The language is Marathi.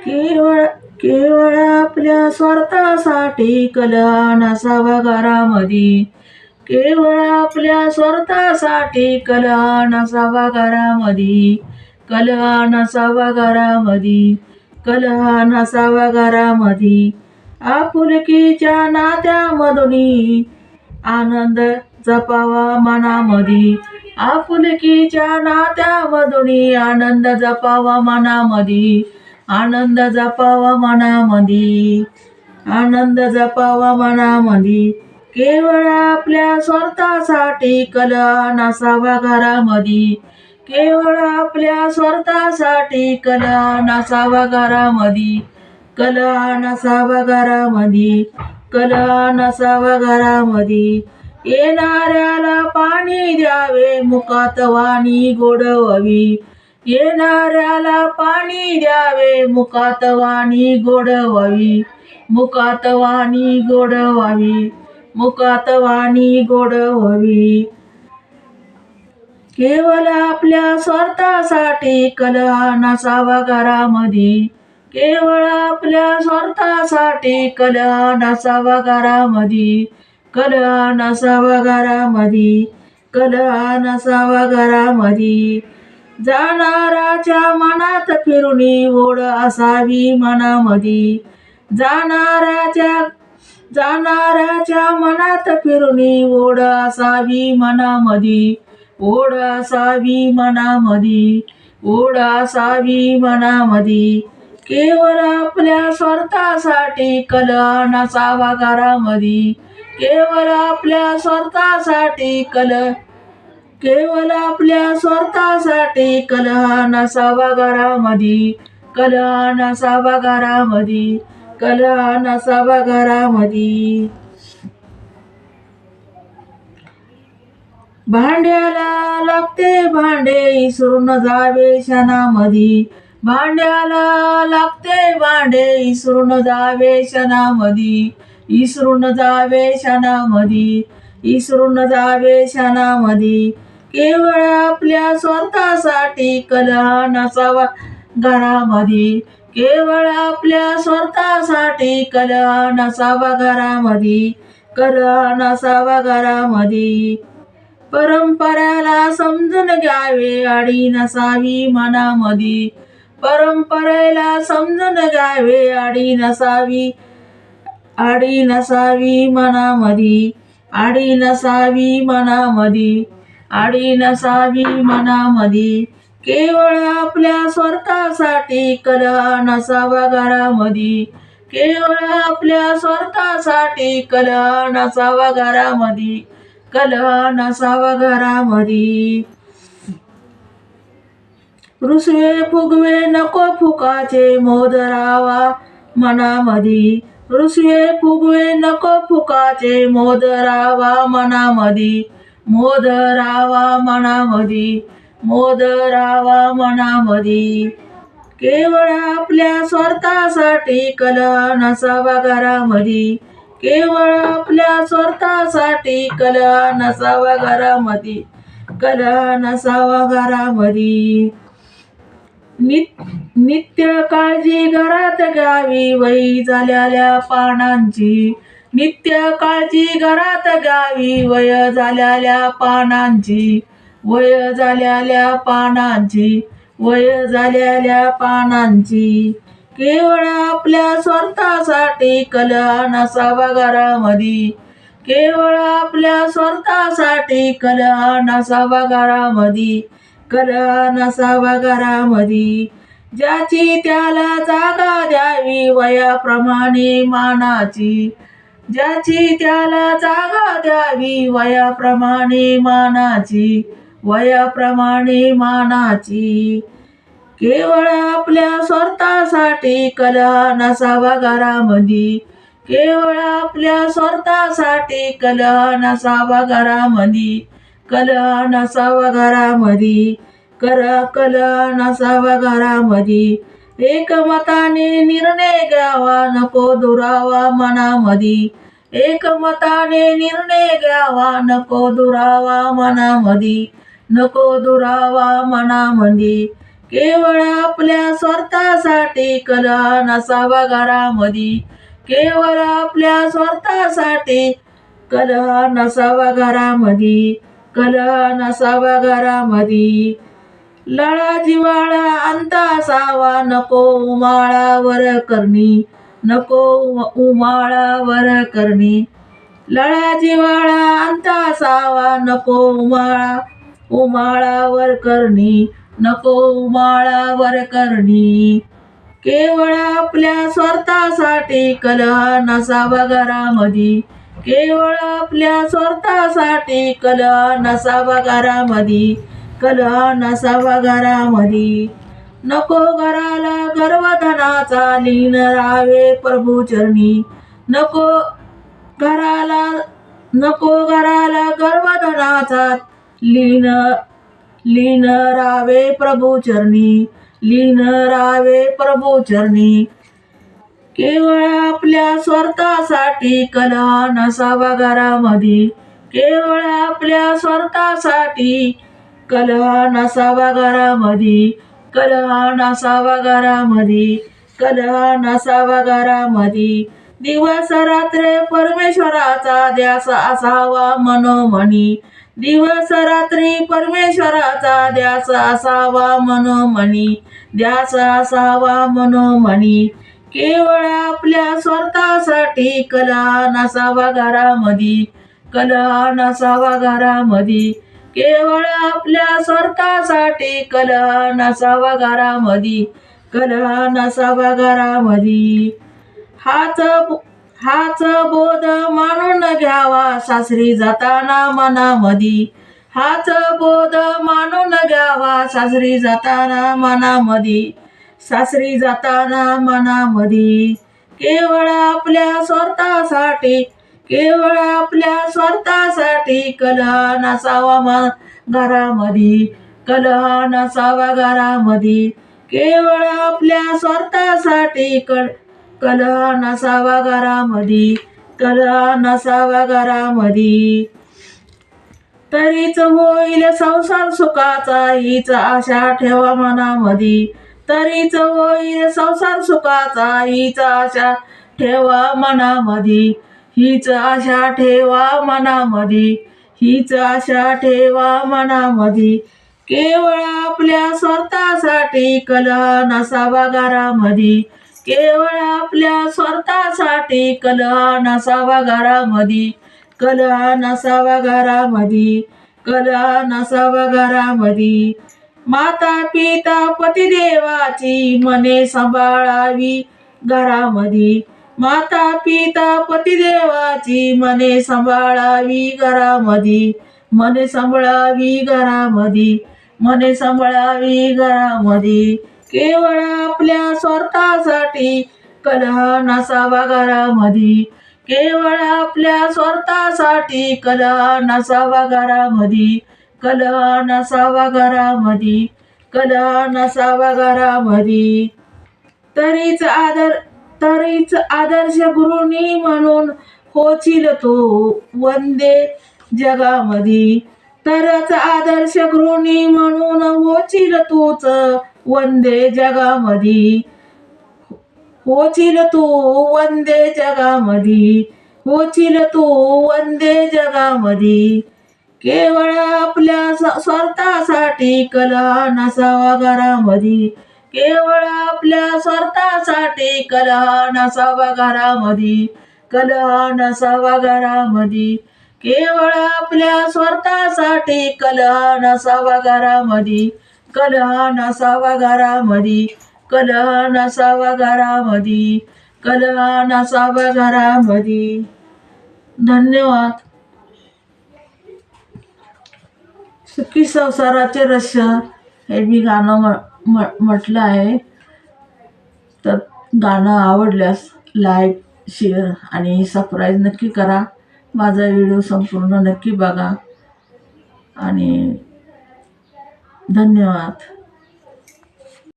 केवळ केवळ आपल्या स्वार्थासाठी कलह नसावा घरामध्ये. केवळ आपल्या स्वार्थासाठी कलह नसावा घरामध्ये. कलह नसावा घरामध्ये. कलह नसावा घरामध्ये. आपुलकीच्या नात्यामधून आनंद जपावा मनामध्ये. आपुलकीच्या नात्यामधून आनंद जपावा मनामध्ये. आनंद जपावा मनामध्ये. आनंद जपावा मनामध्ये. केवळ आपल्या स्वार्थासाठी कलह नसावा घरामध्ये. केवळ आपल्या स्वार्थासाठी कलह नसावा घरामध्ये. कलह नसावा घरामध्ये. कलह नसावा घरामध्ये. येणाऱ्याला पाणी द्यावे मुखात वाणी गोड व्हावी. येणाऱ्याला पाणी द्यावे मुखात वाणी गोड व्हावी. मुखात वाणी गोड व्हावी. मुखात वाणी गोड व्हावी. केवळ आपल्या स्वार्थासाठी कलह नसावा घरामध्ये. केवळ आपल्या स्वार्थासाठी कलह नसावा घरामध्ये. कलह नसावा घरामध्ये. कलह नसावा घरामध्ये. जाणाराच्या मनात फिरून ओढ असावी मनामध्ये. जाणाऱ्याच्या मनात फिरून ओढ असावी मनामध्ये. ओढ असावी मनामध्ये. ओढ असावी मनामध्ये. केवळ आपल्या स्वार्थासाठी कलह नसावा घरामध्ये. केवळ आपल्या स्वार्थासाठी केवळ आपल्या स्वार्थासाठी कलह नसावा घरामध्ये. कलह नसावा घरामध्ये. कलह नसावा घरामध्ये. भांड्याला लागते भांडे इसरून जावे क्षणामध्ये. भांड्याला लागते भांडे इसरून जावे क्षणामध्ये. इसरून जावे क्षणामध्ये. इसरून जावे क्षणामध्ये. केवळ आपल्या स्वार्थासाठी कलह नसावा घरामध्ये. केवळ आपल्या स्वार्थासाठी कलह नसावा घरामध्ये. कलह नसावा घरामध्ये. परंपरेला समजून घ्यावे आडी नसावी मनामध्ये. परंपरेला समजून घ्यावे आडी नसावी. आडी नसावी मनामध्ये. आडी नसावी मनामध्ये. आडी नसावी मनामध्ये. केवळ आपल्या स्वार्थासाठी कलह नसावा घरामध्ये. केवळ आपल्या स्वार्थासाठी कलह नसावा घरामध्ये. कलह नसावा घरामध्ये. रुसवे फुगवे नको फुकाचे मोद राहावा मनामध्ये. रुसवे फुगवे नको फुकाचे मोद राहावा मनामध्ये. मोद राहावा मनामध्ये. मोद राहावा मनामध्ये. केवळ आपल्या स्वार्थासाठी कलह नसावा घरामध्ये. केवळ आपल्या स्वार्थासाठी कलह नसावा घरामध्ये. कलह नसावा घरामध्ये. नित्य काळजी घरात घ्यावी वय झालेल्या पानांची. नित्य काळजी घरात घ्यावी वय झालेल्या पानांची. वय झालेल्या पानांची. वय झालेल्या पानांची. केवळ आपल्या स्वार्थासाठी कलह नसावा घरामध्ये. केवळ आपल्या स्वार्थासाठी कलह नसावा घरामध्ये. कलह नसावा घरामध्ये. ज्याची त्याला जागा द्यावी वयाप्रमाणे मानाची. ज्याची त्याला जागा द्यावी वयाप्रमाणे मानाची. वयाप्रमाणे मानाची. केवळ आपल्या स्वार्थासाठी कलह नसावा घरामध्ये. केवळ आपल्या स्वार्थासाठी कलह नसावा घरामध्ये. कलह नसावा घरामध्ये. कलह नसावा घरामध्ये. एकमताने निर्णय घ्यावा नको दुरावा मनामध्ये. एकमताने निर्णय घ्यावा नको दुरावा मनामध्ये. नको दुरावा मनामध्ये. केवळ आपल्या स्वार्थासाठी कलह नसावा घरामधी. केवळ आपल्या स्वार्थासाठी कलह नसावा घरामधी. कलह नसावा घरामधी. लळा जिव्हाळा अंत असावा नको उमाळावर करणी. नको उमाळावर करणी. लळा जिव्हाळा अंत असावा नको उमाळावर करणी. नको उमाळावर करणी. केवळ आपल्या स्वार्थासाठी कलह नसावा घरामधी. केवळ आपल्या स्वार्थासाठी कलह नसावा घरामधी. कलह नसावा घरामधी. नको घराला गर्वधनाचा लीन राहावे प्रभूचरणी. नको घराला गर्वधनाचा लीन राहावे प्रभूचरणी. लीन राहावे प्रभूचरणी. केवळ आपल्या स्वार्थासाठी कलह नसावा घरामधी. केवळ आपल्या स्वार्थासाठी कलह नसावा घरामधी. कलह नसावा घरामधी. कलह नसावा घरामधी. दिवस रात्र परमेश्वराचा ध्यास असावा मनोमनी. दिवस रात्री परमेश्वराचा ध्यास असावा मनोमनी. ध्यास असावा मनोमनी. केवळ आपल्या स्वार्थासाठी कलह नसावा घरामधी. कलह नसावा घरामधी. केवळ आपल्या स्वार्थासाठी कलह नसावा घरामधी. कलह नसावा घरामधी. हाच बोध मानून घ्यावा सासरी जाताना मनामधी. हाच बोध मानून घ्यावा सासरी जाताना मनामधी. सासरी जाताना मनामधी. केवळ आपल्या स्वार्थासाठी केवळ आपल्या स्वार्थासाठी कलह नसावा घरामधी. कलह नसावा घरामधी. केवळ आपल्या स्वार्थासाठी कलह नसावा घरामधी. कलह नसावा घरामधी. तरीच होईल संसार सुखाचा हीच आशा ठेवा मनामधी. तरीच होईल संसार सुखाचा हीच आशा ठेवा मनामधी. हीच आशा ठेवा मनामधी. हीच आशा ठेवा मनामधी. केवळ आपल्या स्वार्थासाठी कलह नसावा घरामधी. केवळ आपल्या स्वार्थासाठी कलह नसावा घरामधी. कलह नसावा घरामधी. कलह नसावा घरामधी. माता पिता पतिदेवाची मने सांभाळावी घरामधी. माता पिता पतिदेवाची मने सांभाळावी घरामधी. मने सांभाळावी घरामधी. मने सांभाळावी घरामधी. केवळ आपल्या स्वार्थासाठी कलह नसावा घरामधी. केवळ आपल्या स्वार्थासाठी कलह नसावा घरामधी. कलह नसावा घरामधी. कलह नसावा घरामधी. तरीच आदर्श गृहिणी म्हणून होशील तू वंदे जगामधी. तरच आदर्श गृहिणी म्हणून होशील तूच वंदे जगामधी. होशील तू वंदे जगामधी. होशील तू वंदे जगामधी. केवळ आपल्या स्वार्थासाठी कलह नसावा घरामधी. केवळ आपल्या स्वार्थासाठी कलह नसावा घरामधी. कलह नसावा घरामधी. केवळ आपल्या स्वार्थासाठी कलह नसावा घरामधी. कलह नसावा घरामधी. कलह नसावा घरामधी. कलह नसावा घरामधी. धन्यवाद. सुखी संसाराचे रहस्य हे मी गाणं म्हटलं आहे. तर गाणं आवडल्यास लाईक, शेअर आणि सबस्क्राईब नक्की करा. माझा व्हिडिओ संपूर्ण नक्की बघा आणि धन्यवाद.